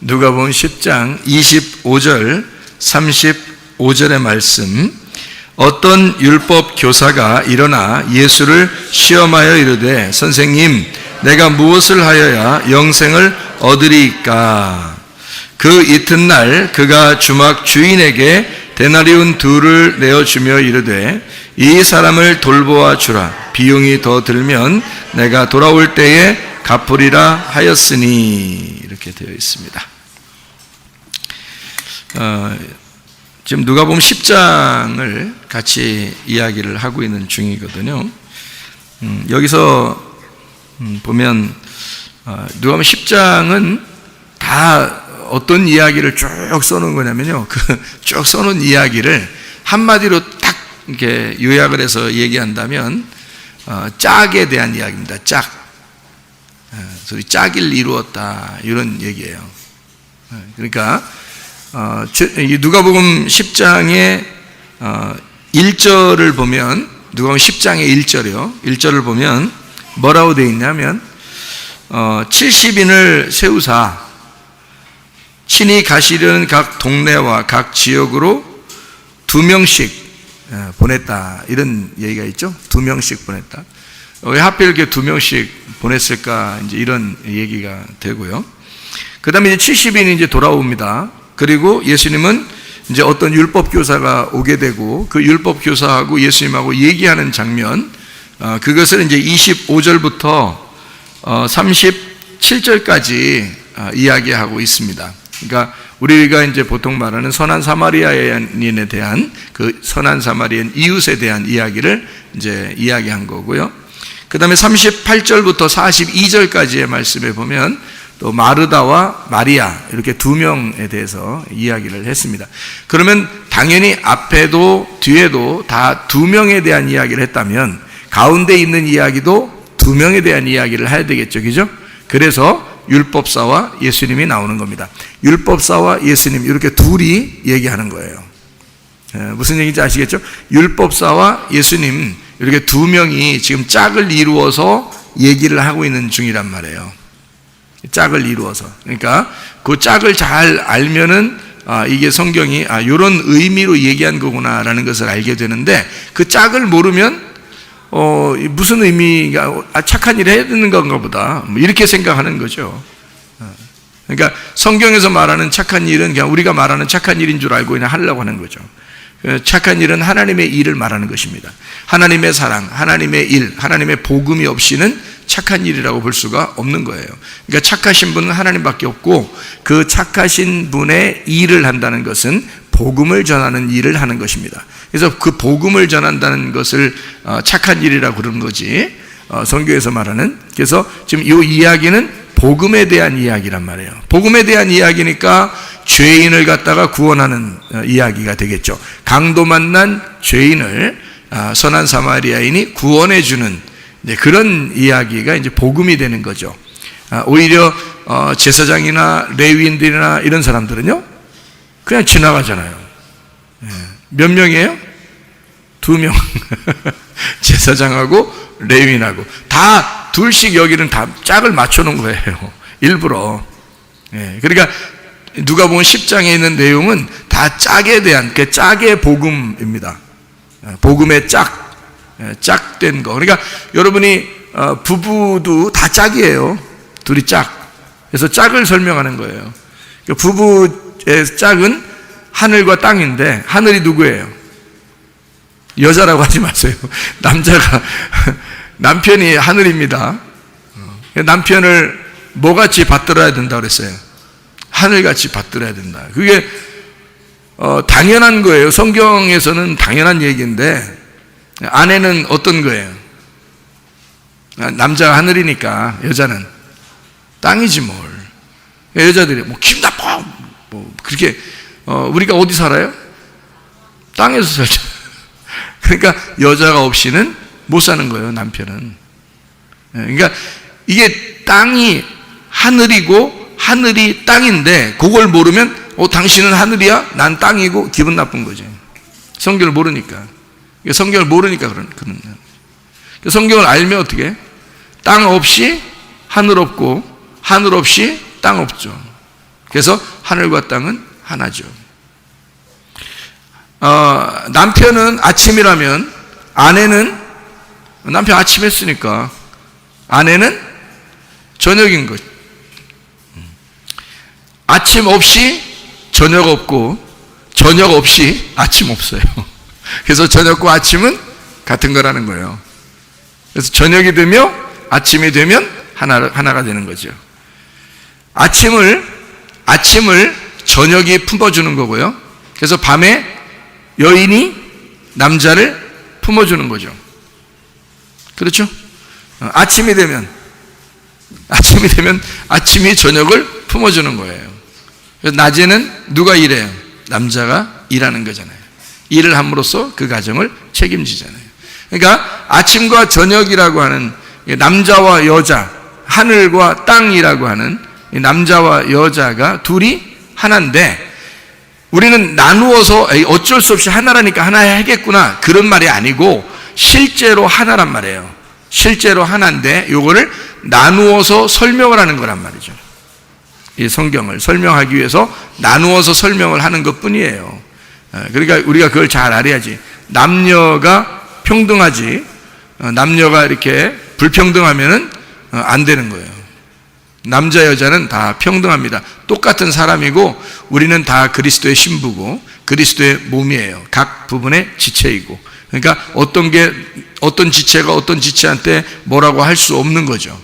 누가복음 10장 25절 35절의 말씀. 어떤 율법 교사가 일어나 예수를 시험하여 이르되 선생님, 내가 무엇을 하여야 영생을 얻으리이까? 그 이튿날 그가 주막 주인에게 데나리온 2를 내어주며 이르되 이 사람을 돌보아 주라. 비용이 더 들면 내가 돌아올 때에 갚으리라 하였으니. 이렇게 되어 있습니다. 지금 누가복음 10장을 같이 이야기를 하고 있는 중이거든요. 여기서 보면 누가복음 10장은 다 어떤 이야기를 쭉 써놓은 거냐면요, 그 쭉 써놓은 이야기를 한마디로 딱 이렇게 요약을 해서 얘기한다면 짝에 대한 이야기입니다. 짝. 소위 짝을 이루었다, 이런 얘기예요. 그러니까 누가복음 10장의 1절을 보면, 누가복음 10장의 1절이요, 1절을 보면 뭐라고 되어 있냐면 70인을 세우사 친히 가시려는 각 동네와 각 지역으로 2명씩 보냈다, 이런 얘기가 있죠. 2명씩 보냈다. 왜 하필 이렇게 2명씩 보냈을까, 이제 이런 얘기가 되고요. 그 다음에 이제 70인이 이제 돌아옵니다. 그리고 예수님은 이제 어떤 율법 교사가 오게 되고 그 율법 교사하고 예수님하고 얘기하는 장면, 그것을 이제 25절부터 37절까지 이야기하고 있습니다. 그러니까 우리가 이제 보통 말하는 선한 사마리아인에 대한, 그 선한 사마리아인 이웃에 대한 이야기를 이제 이야기한 거고요. 그 다음에 38절부터 42절까지의 말씀에 보면 또 마르다와 마리아, 이렇게 2명에 대해서 이야기를 했습니다. 그러면 당연히 앞에도 뒤에도 다 2명에 대한 이야기를 했다면 가운데 있는 이야기도 2명에 대한 이야기를 해야 되겠죠, 그죠? 그래서 율법사와 예수님이 나오는 겁니다. 율법사와 예수님, 이렇게 둘이 얘기하는 거예요. 무슨 얘기인지 아시겠죠? 율법사와 예수님, 이렇게 2명이 지금 짝을 이루어서 얘기를 하고 있는 중이란 말이에요. 짝을 이루어서. 그러니까 그 짝을 잘 알면은 이게 성경이 이런 의미로 얘기한 거구나라는 것을 알게 되는데, 그 짝을 모르면 무슨 의미가, 착한 일을 해야 되는 건가 보다, 이렇게 생각하는 거죠. 그러니까 성경에서 말하는 착한 일은 그냥 우리가 말하는 착한 일인 줄 알고 그냥 하려고 하는 거죠. 착한 일은 하나님의 일을 말하는 것입니다. 하나님의 사랑, 하나님의 일, 하나님의 복음이 없이는 착한 일이라고 볼 수가 없는 거예요. 그러니까 착하신 분은 하나님밖에 없고, 그 착하신 분의 일을 한다는 것은 복음을 전하는 일을 하는 것입니다. 그래서 그 복음을 전한다는 것을 착한 일이라고 그러는 거지, 성경에서 말하는. 그래서 지금 이 이야기는 복음에 대한 이야기란 말이에요. 복음에 대한 이야기니까 죄인을 갖다가 구원하는 이야기가 되겠죠. 강도 만난 죄인을 선한 사마리아인이 구원해 주는 그런 이야기가 이제 복음이 되는 거죠. 오히려 제사장이나 레위인들이나 이런 사람들은요, 그냥 지나가잖아요. 몇 명이에요? 2명. 제사장하고 레위인하고 다 둘씩, 여기는 다 짝을 맞춰놓은 거예요, 일부러. 그러니까 누가복음 10장에 있는 내용은 다 짝에 대한, 그 짝의 복음입니다. 복음의 짝된 거. 그러니까 여러분이 부부도 다 짝이에요. 둘이 짝. 그래서 짝을 설명하는 거예요. 부부의 짝은 하늘과 땅인데, 하늘이 누구예요? 여자라고 하지 마세요. 남자가, 남편이 하늘입니다. 남편을 뭐같이 받들어야 된다고 그랬어요? 하늘같이 받들어야 된다. 그게 당연한 거예요. 성경에서는 당연한 얘기인데, 아내는 어떤 거예요? 남자가 하늘이니까 여자는 땅이지 뭘. 여자들이 뭐 기분 나빠, 뭐 그렇게, 우리가 어디 살아요? 땅에서 살죠. 그러니까 여자가 없이는 못 사는 거예요, 남편은. 그러니까 이게 땅이 하늘이고 하늘이 땅인데, 그걸 모르면 당신은 하늘이야, 난 땅이고, 기분 나쁜 거지. 성경을 모르니까. 성경을 모르니까 그런. 성경을 알면 어떻게 해? 땅 없이 하늘 없고, 하늘 없이 땅 없죠. 그래서 하늘과 땅은 하나죠. 남편은 아침이라면 아내는, 남편 아침 했으니까 아내는 저녁인 거죠. 아침 없이 저녁 없고 저녁 없이 아침 없어요. 그래서 저녁과 아침은 같은 거라는 거예요. 그래서 저녁이 되며 아침이 되면 하나가 되는 거죠. 아침을 저녁이 품어주는 거고요. 그래서 밤에 여인이 남자를 품어주는 거죠. 그렇죠? 아침이 되면 아침이 저녁을 품어주는 거예요. 그래서 낮에는 누가 일해요? 남자가 일하는 거잖아요. 일을 함으로써 그 가정을 책임지잖아요. 그러니까 아침과 저녁이라고 하는 남자와 여자, 하늘과 땅이라고 하는 남자와 여자가 둘이 하나인데, 우리는 나누어서 어쩔 수 없이 하나라니까 하나 해야겠구나 그런 말이 아니고 실제로 하나란 말이에요. 실제로 하나인데 이거를 나누어서 설명을 하는 거란 말이죠. 이 성경을 설명하기 위해서 나누어서 설명을 하는 것뿐이에요. 그러니까 우리가 그걸 잘 알아야지. 남녀가 평등하지 남녀가 이렇게 불평등하면은 안 되는 거예요. 남자 여자는 다 평등합니다. 똑같은 사람이고 우리는 다 그리스도의 신부고 그리스도의 몸이에요. 각 부분의 지체이고. 그러니까 어떤 지체가 어떤 지체한테 뭐라고 할 수 없는 거죠.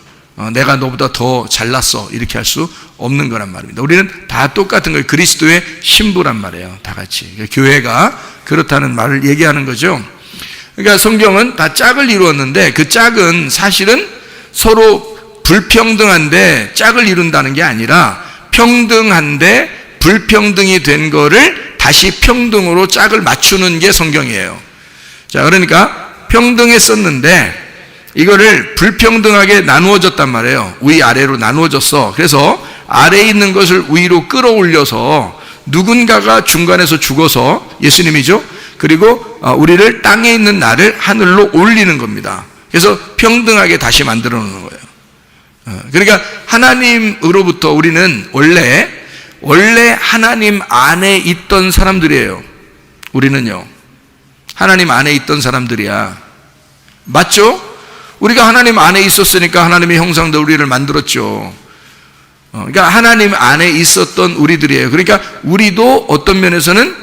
내가 너보다 더 잘났어 이렇게 할 수 없는 거란 말입니다. 우리는 다 똑같은 거예요. 그리스도의 신부란 말이에요. 다 같이. 교회가 그렇다는 말을 얘기하는 거죠. 그러니까 성경은 다 짝을 이루었는데 그 짝은 사실은 서로 불평등한데 짝을 이룬다는 게 아니라 평등한데 불평등이 된 거를 다시 평등으로 짝을 맞추는 게 성경이에요. 자, 그러니까 평등했었는데 이거를 불평등하게 나누어졌단 말이에요. 위아래로 나누어졌어. 그래서 아래에 있는 것을 위로 끌어올려서 누군가가 중간에서 죽어서, 예수님이죠. 그리고 우리를 땅에 있는 나를 하늘로 올리는 겁니다. 그래서 평등하게 다시 만들어 놓는 거예요. 그러니까 하나님으로부터 우리는 원래 하나님 안에 있던 사람들이에요. 우리는요, 하나님 안에 있던 사람들이야. 맞죠? 우리가 하나님 안에 있었으니까 하나님의 형상대로 우리를 만들었죠. 그러니까 하나님 안에 있었던 우리들이에요. 그러니까 우리도 어떤 면에서는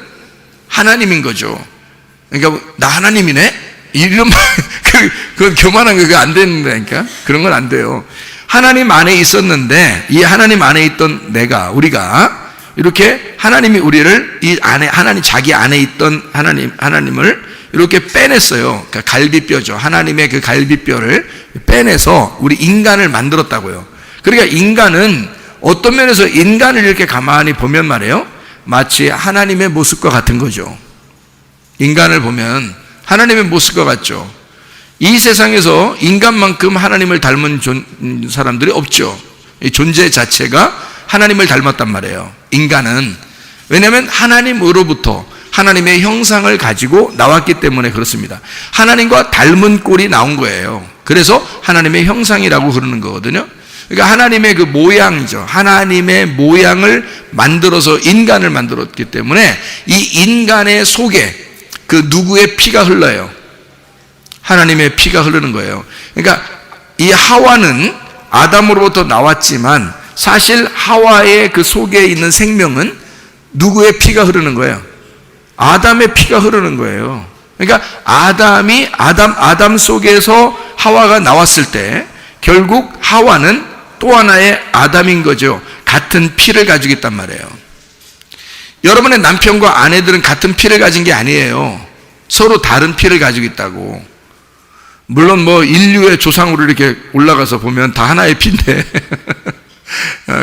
하나님인 거죠. 그러니까 나 하나님이네? 이런 말, 그건 교만한 거 안 된다니까? 그런 건 안 돼요. 하나님 안에 있었는데 이 하나님 안에 있던 우리가 이렇게 하나님이 우리를 이 안에, 하나님 자기 안에 있던 하나님을 이렇게 빼냈어요. 그러니까 갈비뼈죠. 하나님의 그 갈비뼈를 빼내서 우리 인간을 만들었다고요. 그러니까 인간은 어떤 면에서 인간을 이렇게 가만히 보면 말이에요, 마치 하나님의 모습과 같은 거죠. 인간을 보면 하나님의 모습과 같죠. 이 세상에서 인간만큼 하나님을 닮은 사람들이 없죠. 이 존재 자체가 하나님을 닮았단 말이에요. 인간은. 왜냐하면 하나님으로부터 하나님의 형상을 가지고 나왔기 때문에 그렇습니다. 하나님과 닮은 꼴이 나온 거예요. 그래서 하나님의 형상이라고 그러는 거거든요. 그러니까 하나님의 그 모양이죠. 하나님의 모양을 만들어서 인간을 만들었기 때문에 이 인간의 속에 그 누구의 피가 흘러요? 하나님의 피가 흐르는 거예요. 그러니까 이 하와는 아담으로부터 나왔지만 사실 하와의 그 속에 있는 생명은 누구의 피가 흐르는 거예요? 아담의 피가 흐르는 거예요. 그러니까 아담 속에서 하와가 나왔을 때 결국 하와는 또 하나의 아담인 거죠. 같은 피를 가지고 있단 말이에요. 여러분의 남편과 아내들은 같은 피를 가진 게 아니에요. 서로 다른 피를 가지고 있다고. 물론 뭐 인류의 조상으로 이렇게 올라가서 보면 다 하나의 피인데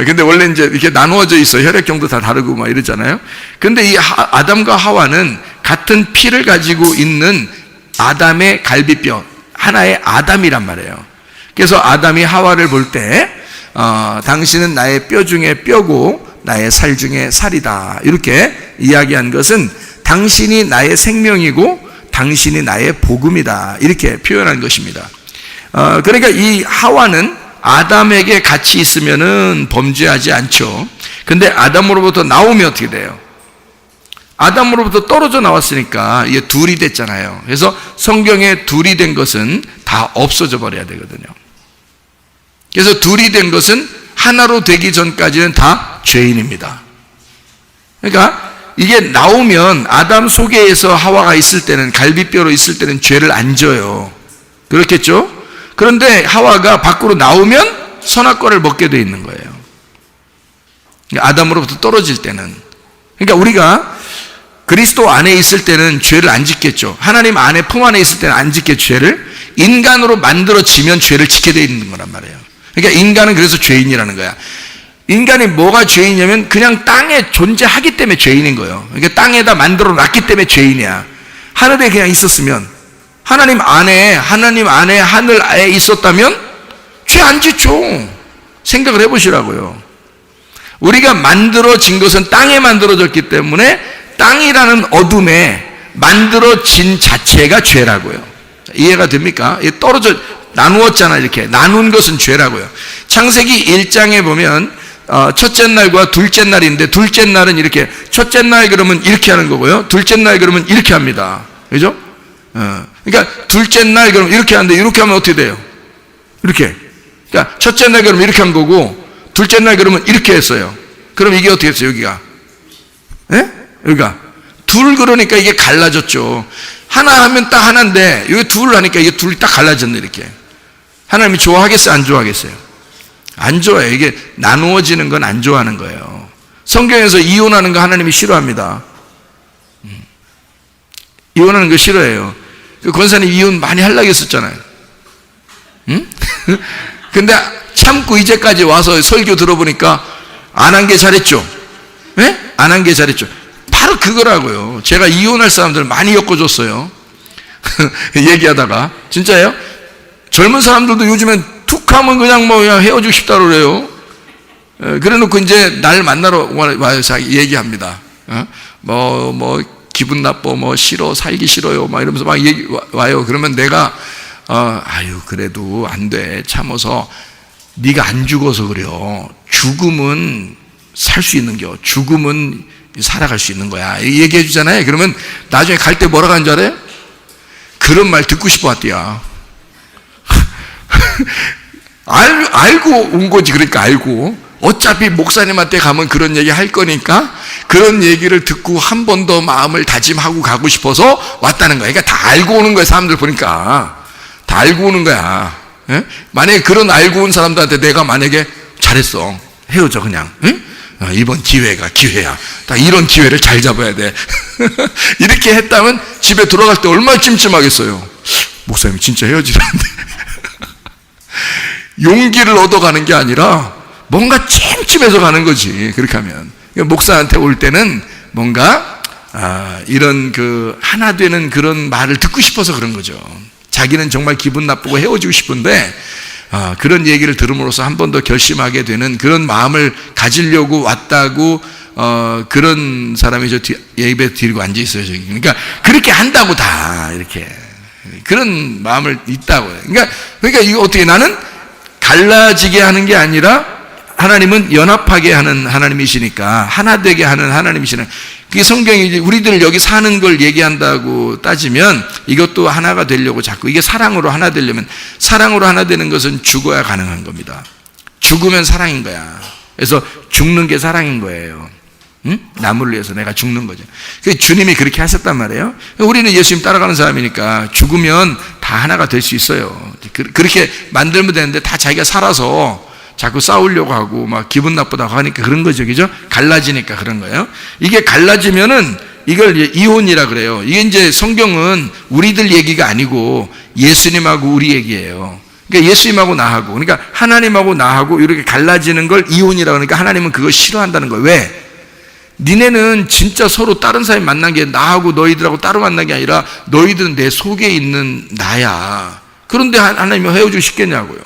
근데 원래 이제 이렇게 나누어져 있어. 혈액형도 다 다르고 막 이러잖아요. 근데 이 아담과 하와는 같은 피를 가지고 있는 아담의 갈비뼈, 하나의 아담이란 말이에요. 그래서 아담이 하와를 볼 때 당신은 나의 뼈 중에 뼈고 나의 살 중에 살이다, 이렇게 이야기한 것은 당신이 나의 생명이고 당신이 나의 복음이다, 이렇게 표현한 것입니다. 그러니까 이 하와는 아담에게 같이 있으면은 범죄하지 않죠. 근데 아담으로부터 나오면 어떻게 돼요? 아담으로부터 떨어져 나왔으니까 이게 둘이 됐잖아요. 그래서 성경에 둘이 된 것은 다 없어져 버려야 되거든요. 그래서 둘이 된 것은 하나로 되기 전까지는 다 죄인입니다. 그러니까 이게 나오면 아담 속에서 하와가 있을 때는, 갈비뼈로 있을 때는 죄를 안 져요. 그렇겠죠? 그런데 하와가 밖으로 나오면 선악과를 먹게 돼 있는 거예요. 아담으로부터 떨어질 때는. 그러니까 우리가 그리스도 안에 있을 때는 죄를 안 짓겠죠. 하나님 안에, 품 안에 있을 때는 안 짓겠죠, 죄를. 인간으로 만들어지면 죄를 짓게 돼 있는 거란 말이에요. 그러니까 인간은 그래서 죄인이라는 거야. 인간이 뭐가 죄인이냐면 그냥 땅에 존재하기 때문에 죄인인 거예요. 그러니까 땅에다 만들어 놨기 때문에 죄인이야. 하늘에 그냥 있었으면, 하나님 안에 하늘에 있었다면 죄 안 짓죠. 생각을 해보시라고요. 우리가 만들어진 것은 땅에 만들어졌기 때문에 땅이라는 어둠에 만들어진 자체가 죄라고요. 이해가 됩니까? 떨어져 나누었잖아. 이렇게 나눈 것은 죄라고요. 창세기 1장에 보면 첫째 날과 둘째 날인데, 둘째 날은 이렇게, 첫째 날 그러면 이렇게 하는 거고요, 둘째 날 그러면 이렇게 합니다. 그죠? 그러니까 둘째 날 그러면 이렇게 하는데, 이렇게 하면 어떻게 돼요? 이렇게. 그러니까 첫째 날 그러면 이렇게 한 거고, 둘째 날 그러면 이렇게 했어요. 그럼 이게 어떻게 했어요? 여기가, 예? 여기가 둘, 그러니까 이게 갈라졌죠. 하나 하면 딱 하나인데 여기 둘 하니까 이게 둘이 딱 갈라졌네. 이렇게. 하나님이 좋아하겠어요? 안 좋아하겠어요? 안 좋아해요. 이게 나누어지는 건 안 좋아하는 거예요. 성경에서 이혼하는 거 하나님이 싫어합니다. 이혼하는 거 싫어해요. 그 권사님 이혼 많이 하려고 했었잖아요. 응? 근데 참고 이제까지 와서 설교 들어보니까 안 한 게 잘했죠? 예? 안 한 게 잘했죠? 바로 그거라고요. 제가 이혼할 사람들 많이 엮어줬어요. 얘기하다가. 진짜예요? 젊은 사람들도 요즘엔 툭 하면 그냥 헤어지고 싶다고 그래요. 그래 놓고 이제 날 만나러 와요. 얘기합니다. 기분 나빠, 싫어, 살기 싫어요, 이러면서 막 와요. 그러면 내가, 아유, 그래도 안 돼. 참아서. 네가 안 죽어서 그래요. 죽음은 살 수 있는겨. 죽음은 살아갈 수 있는 거야. 얘기해 주잖아요. 그러면 나중에 갈 때 뭐라고 하는 줄 알아요? 그런 말 듣고 싶어 왔대야. 알고 온 거지. 그러니까 알고. 어차피 목사님한테 가면 그런 얘기 할 거니까 그런 얘기를 듣고 한 번 더 마음을 다짐하고 가고 싶어서 왔다는 거야. 그러니까 다 알고 오는 거야. 사람들 보니까. 다 알고 오는 거야. 예? 만약에 그런 알고 온 사람들한테 내가 만약에 잘했어. 헤어져, 그냥. 응? 이번 기회가 기회야. 다 이런 기회를 잘 잡아야 돼. 이렇게 했다면 집에 돌아갈 때 얼마나 찜찜하겠어요. 목사님 진짜 헤어지라는데. 용기를 얻어가는 게 아니라 뭔가 찜찜해서 가는 거지. 그렇게 하면. 목사한테 올 때는 뭔가 이런 하나 되는 그런 말을 듣고 싶어서 그런 거죠. 자기는 정말 기분 나쁘고 헤어지고 싶은데 그런 얘기를 들음으로써 한 번 더 결심하게 되는 그런 마음을 가지려고 왔다고 그런 사람이 저 예배 드리고 앉아 있어요. 저기. 그러니까 그렇게 한다고 다 이렇게 그런 마음을 있다고요. 그러니까 이거 어떻게, 나는 갈라지게 하는 게 아니라 하나님은 연합하게 하는 하나님이시니까, 하나 되게 하는 하나님이시는, 그게 성경이 우리들 여기 사는 걸 얘기한다고 따지면 이것도 하나가 되려고 자꾸, 이게 사랑으로 하나 되려면, 사랑으로 하나 되는 것은 죽어야 가능한 겁니다. 죽으면 사랑인 거야. 그래서 죽는 게 사랑인 거예요. 응? 남을 위해서 내가 죽는 거죠. 주님이 그렇게 하셨단 말이에요. 우리는 예수님 따라가는 사람이니까 죽으면 다 하나가 될 수 있어요. 그렇게 만들면 되는데 다 자기가 살아서 자꾸 싸우려고 하고 막 기분 나쁘다고 하니까 그런 거죠. 그죠? 갈라지니까 그런 거예요. 이게 갈라지면은 이걸 이혼이라 그래요. 이게 이제 성경은 우리들 얘기가 아니고 예수님하고 우리 얘기예요. 그러니까 예수님하고 나하고, 그러니까 하나님하고 나하고 이렇게 갈라지는 걸 이혼이라 그러니까 하나님은 그거 싫어한다는 거예요. 왜? 니네는 진짜 서로 다른 사람 만난 게 나하고 너희들하고 따로 만난 게 아니라 너희들은 내 속에 있는 나야. 그런데 하나님이 헤어지고 싶겠냐고요.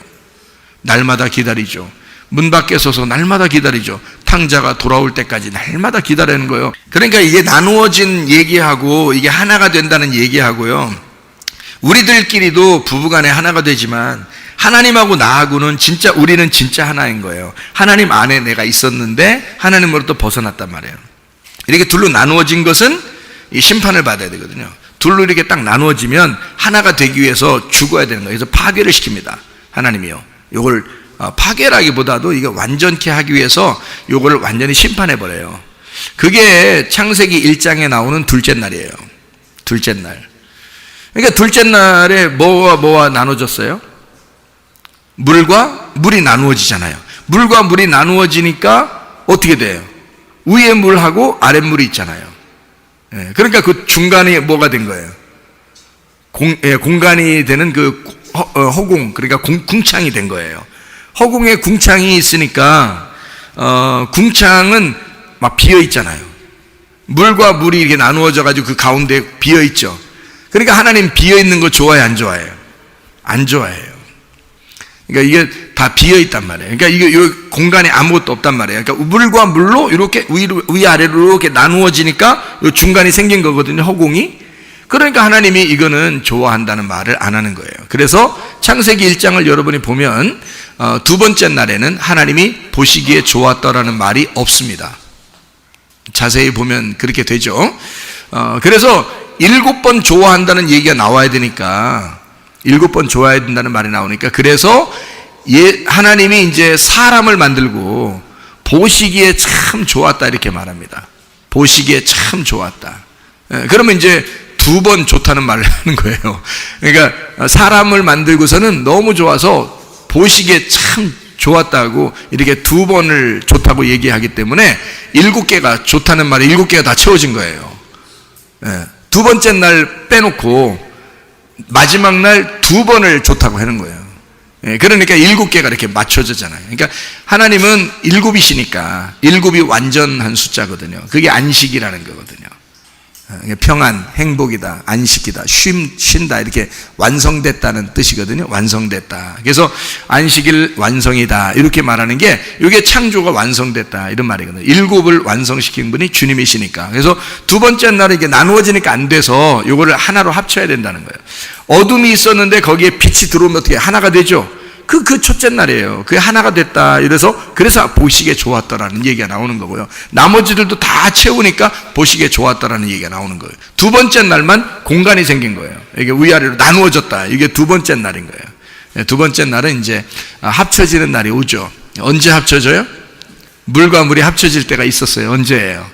날마다 기다리죠. 문 밖에 서서 날마다 기다리죠. 탕자가 돌아올 때까지 날마다 기다리는 거예요. 그러니까 이게 나누어진 얘기하고 이게 하나가 된다는 얘기하고요, 우리들끼리도 부부간에 하나가 되지만 하나님하고 나하고는 진짜 우리는 진짜 하나인 거예요. 하나님 안에 내가 있었는데 하나님으로부터 벗어났단 말이에요. 이렇게 둘로 나누어진 것은 이 심판을 받아야 되거든요. 둘로 이렇게 딱 나누어지면 하나가 되기 위해서 죽어야 되는 거예요. 그래서 파괴를 시킵니다. 하나님이요. 이걸 파괴라기보다도 이거 완전케 하기 위해서 이걸 완전히 심판해버려요. 그게 창세기 1장에 나오는 둘째 날이에요. 둘째 날. 그러니까 둘째 날에 뭐와 나눠졌어요? 물과 물이 나누어지잖아요. 물과 물이 나누어지니까 어떻게 돼요? 위에 물하고 아랫 물이 있잖아요. 그러니까 그 중간이 뭐가 된 거예요? 공간이 되는 그 허공, 그러니까 궁창이 된 거예요. 허공에 궁창이 있으니까 궁창은 막 비어 있잖아요. 물과 물이 이렇게 나누어져 가지고 그 가운데 비어 있죠. 그러니까 하나님 비어 있는 거 좋아해요, 안 좋아해요? 안 좋아해요. 그러니까 이게 다 비어 있단 말이에요. 그러니까 이게 공간에 아무것도 없단 말이에요. 그러니까 물과 물로 이렇게 위아래로 이렇게 나누어지니까 이 중간이 생긴 거거든요, 허공이. 그러니까 하나님이 이거는 좋아한다는 말을 안 하는 거예요. 그래서 창세기 1장을 여러분이 보면 두 번째 날에는 하나님이 보시기에 좋았더라는 말이 없습니다. 자세히 보면 그렇게 되죠. 그래서 7번 좋아한다는 얘기가 나와야 되니까 7번 좋아해야 된다는 말이 나오니까 그래서 하나님이 이제 사람을 만들고 보시기에 참 좋았다 이렇게 말합니다. 보시기에 참 좋았다. 그러면 이제 2번 좋다는 말을 하는 거예요. 그러니까 사람을 만들고서는 너무 좋아서 보시기에 참 좋았다고 이렇게 2번을 좋다고 얘기하기 때문에 7개가 좋다는 말이 7개가 다 채워진 거예요. 두 번째 날 빼놓고 마지막 날 2번을 좋다고 하는 거예요. 그러니까 7개가 이렇게 맞춰지잖아요. 그러니까 하나님은 7이시니까 7이 완전한 숫자거든요. 그게 안식이라는 거거든요. 평안, 행복이다, 안식이다, 쉰다 이렇게 완성됐다는 뜻이거든요. 완성됐다. 그래서 안식일 완성이다 이렇게 말하는 게 이게 창조가 완성됐다 이런 말이거든요. 7을 완성시킨 분이 주님이시니까. 그래서 두 번째 날에 이게 나누어지니까 안 돼서 이거를 하나로 합쳐야 된다는 거예요. 어둠이 있었는데 거기에 빛이 들어오면 어떻게 하나가 되죠? 그 첫째 날이에요. 그게 하나가 됐다. 그래서 보시기에 좋았다라는 얘기가 나오는 거고요. 나머지들도 다 채우니까 보시기에 좋았다라는 얘기가 나오는 거예요. 두 번째 날만 공간이 생긴 거예요. 이게 위아래로 나누어졌다. 이게 두 번째 날인 거예요. 두 번째 날은 이제 합쳐지는 날이 오죠. 언제 합쳐져요? 물과 물이 합쳐질 때가 있었어요. 언제예요?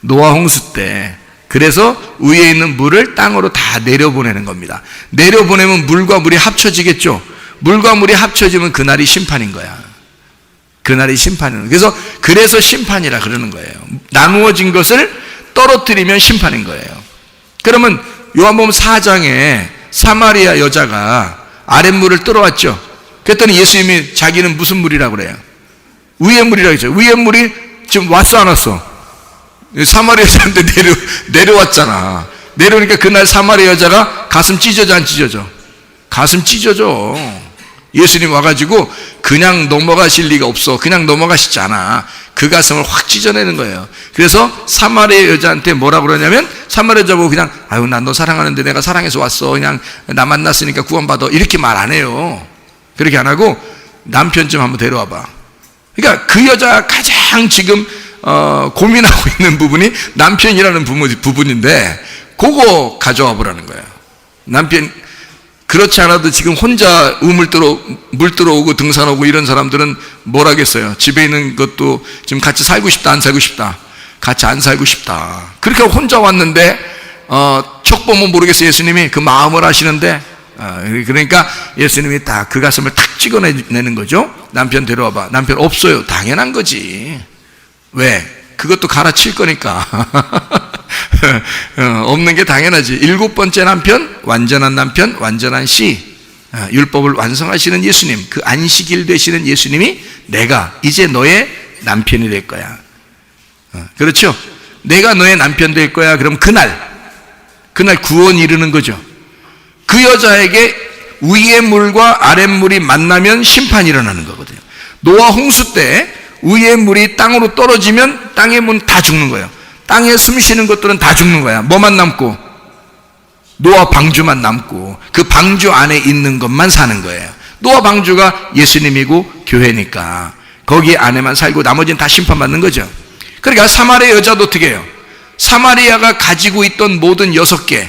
노아 홍수 때. 그래서 위에 있는 물을 땅으로 다 내려보내는 겁니다. 내려보내면 물과 물이 합쳐지겠죠. 물과 물이 합쳐지면 그날이 심판인 거야. 그날이 심판인 거야. 그래서 심판이라 그러는 거예요. 나누어진 것을 떨어뜨리면 심판인 거예요. 그러면 요한복음 4장에 사마리아 여자가 아랫물을 떨어왔죠. 그랬더니 예수님이 자기는 무슨 물이라고 그래요? 위의 물이라고 했죠. 위의 물이 지금 왔어 안 왔어? 사마리아 여자한테 내려왔잖아. 내려오니까 그날 사마리아 여자가 가슴 찢어져 안 찢어져? 가슴 찢어져. 예수님 와가지고 그냥 넘어가실 리가 없어. 그냥 넘어가시지 않아. 그 가슴을 확 찢어내는 거예요. 그래서 사마리아 여자한테 뭐라고 그러냐면 사마리아 여자 보고 그냥 아유 난 너 사랑하는데 내가 사랑해서 왔어. 그냥 나 만났으니까 구원받아. 이렇게 말 안 해요. 그렇게 안 하고 남편 좀 한번 데려와봐. 그러니까 그 여자가 가장 지금 고민하고 있는 부분이 남편이라는 부분인데 그거 가져와 보라는 거예요. 남편 그렇지 않아도 지금 혼자 물 들어오고 등산 오고 이런 사람들은 뭘 하겠어요? 집에 있는 것도 지금 같이 살고 싶다 안 살고 싶다? 같이 안 살고 싶다. 그렇게 혼자 왔는데 척 보면 모르겠어요. 예수님이 그 마음을 아시는데 그러니까 예수님이 딱 그 가슴을 탁 찍어내는 거죠. 남편 데려와봐. 남편 없어요. 당연한 거지. 왜? 그것도 갈아칠 거니까. 없는 게 당연하지. 7번째 남편, 완전한 씨, 율법을 완성하시는 예수님, 그 안식일 되시는 예수님이 내가 이제 너의 남편이 될 거야. 그렇죠? 내가 너의 남편 될 거야. 그럼 그날 구원이 이르는 거죠. 그 여자에게 위의 물과 아랫 물이 만나면 심판이 일어나는 거거든요. 노아 홍수 때 위의 물이 땅으로 떨어지면 땅의 문 다 죽는 거예요. 땅에 숨 쉬는 것들은 다 죽는 거야. 뭐만 남고? 노아 방주만 남고 그 방주 안에 있는 것만 사는 거예요. 노아 방주가 예수님이고 교회니까 거기 안에만 살고 나머지는 다 심판받는 거죠. 그러니까 사마리아 여자도 어떻게 해요? 사마리아가 가지고 있던 모든 6개,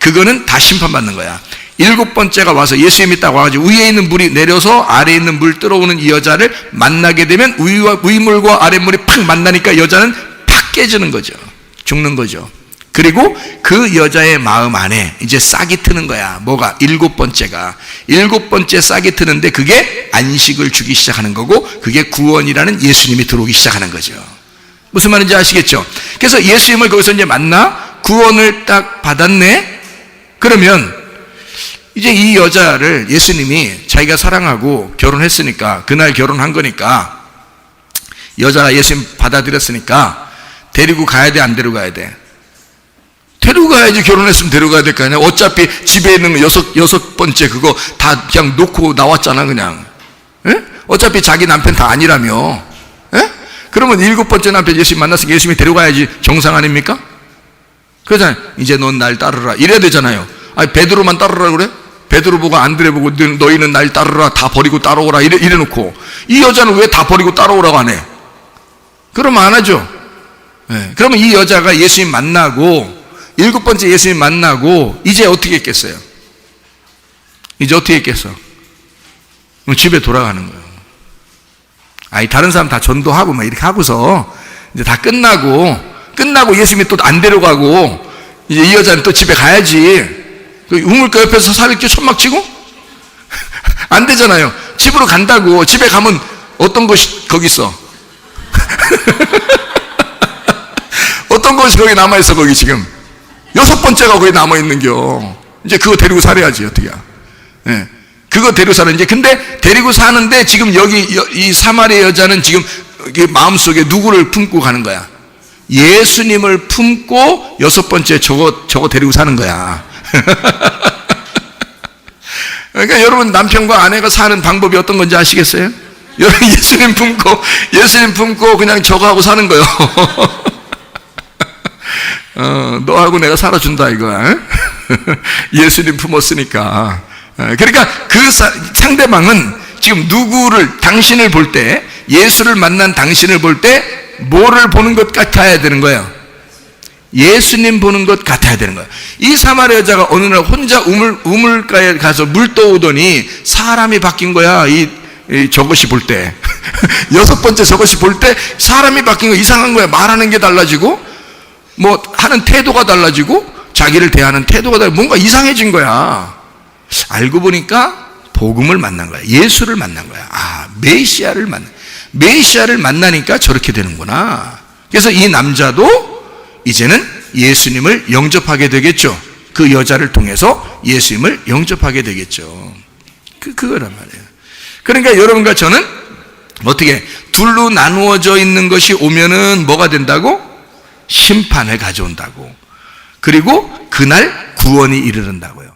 그거는 다 심판받는 거야. 7번째가 와서 예수님이 딱 와가지고 위에 있는 물이 내려서 아래에 있는 물 들어오는 이 여자를 만나게 되면 위물과 아랫물이 팍 만나니까 여자는 팍 깨지는 거죠. 죽는 거죠. 그리고 그 여자의 마음 안에 이제 싹이 트는 거야. 뭐가? 7번째가. 7번째 싹이 트는데 그게 안식을 주기 시작하는 거고, 그게 구원이라는 예수님이 들어오기 시작하는 거죠. 무슨 말인지 아시겠죠? 그래서 예수님을 거기서 이제 만나 구원을 딱 받았네? 그러면 이제 이 여자를 예수님이 자기가 사랑하고 결혼했으니까, 그날 결혼한 거니까, 여자가 예수님 받아들였으니까 데리고 가야 돼, 안 데려가야 돼? 데리고 가야지. 결혼했으면 데려가야 될 거 아니야. 어차피 집에 있는 여섯 번째 그거 다 그냥 놓고 나왔잖아, 그냥. 에? 어차피 자기 남편 다 아니라며. 에? 그러면 7번째 남편 예수님 만났으니까 예수님이 데려가야지. 정상 아닙니까? 그러잖아요. 이제 넌 날 따르라 이래야 되잖아요. 아니, 베드로만 따르라 그래? 베드로 보고 안드레 보고 너희는 날 따르라, 다 버리고 따라오라 이래 놓고, 이 여자는 왜 다 버리고 따라오라고 안 해? 그러면 안 하죠. 네. 그러면 이 여자가 예수님 만나고 7번째 예수님 만나고 이제 어떻게 했겠어요? 이제 어떻게 했겠어? 집에 돌아가는 거예요. 아니, 다른 사람 다 전도하고 막 이렇게 하고서 이제 다 끝나고 예수님이 또 안 데려가고 이제 이 여자는 또 집에 가야지. 우물가 옆에서 사백주 천막 치고? 안 되잖아요. 집으로 간다고. 집에 가면 어떤 것이 거기 있어? 어떤 것이 거기 남아있어, 거기 지금. 6번째가 거기 남아있는겨. 이제 그거 데리고 살아야지, 어떻게. 예. 그거 데리고 사는지. 근데 데리고 사는데 지금 여기 이 사마리아 여자는 지금 마음속에 누구를 품고 가는 거야? 예수님을 품고 6번째 저거 데리고 사는 거야. 그러니까 여러분, 남편과 아내가 사는 방법이 어떤 건지 아시겠어요? 여러분, 예수님 품고 그냥 저거 하고 사는 거예요. 너하고 내가 살아준다 이거야. 예수님 품었으니까. 그러니까 그 상대방은 지금 당신을 볼 때, 예수를 만난 당신을 볼 때 뭐를 보는 것 같아야 되는 거예요? 예수님 보는 것 같아야 되는 거예요. 이 사마리아 여자가 어느 날 혼자 우물가에 가서 물 떠오더니 사람이 바뀐 거야. 저것이 볼 때. 6번째 저것이 볼 때 사람이 바뀐 거. 이상한 거야. 말하는 게 달라지고, 뭐 하는 태도가 달라지고, 자기를 대하는 태도가 달라지고, 뭔가 이상해진 거야. 알고 보니까 복음을 만난 거야. 예수를 만난 거야. 메시아를 만나니까 저렇게 되는구나. 그래서 이 남자도 이제는 예수님을 영접하게 되겠죠. 그 여자를 통해서 예수님을 영접하게 되겠죠. 그거란 말이에요. 그러니까 여러분과 저는 어떻게 둘로 나누어져 있는 것이 오면은 뭐가 된다고? 심판을 가져온다고. 그리고 그날 구원이 이르른다고요.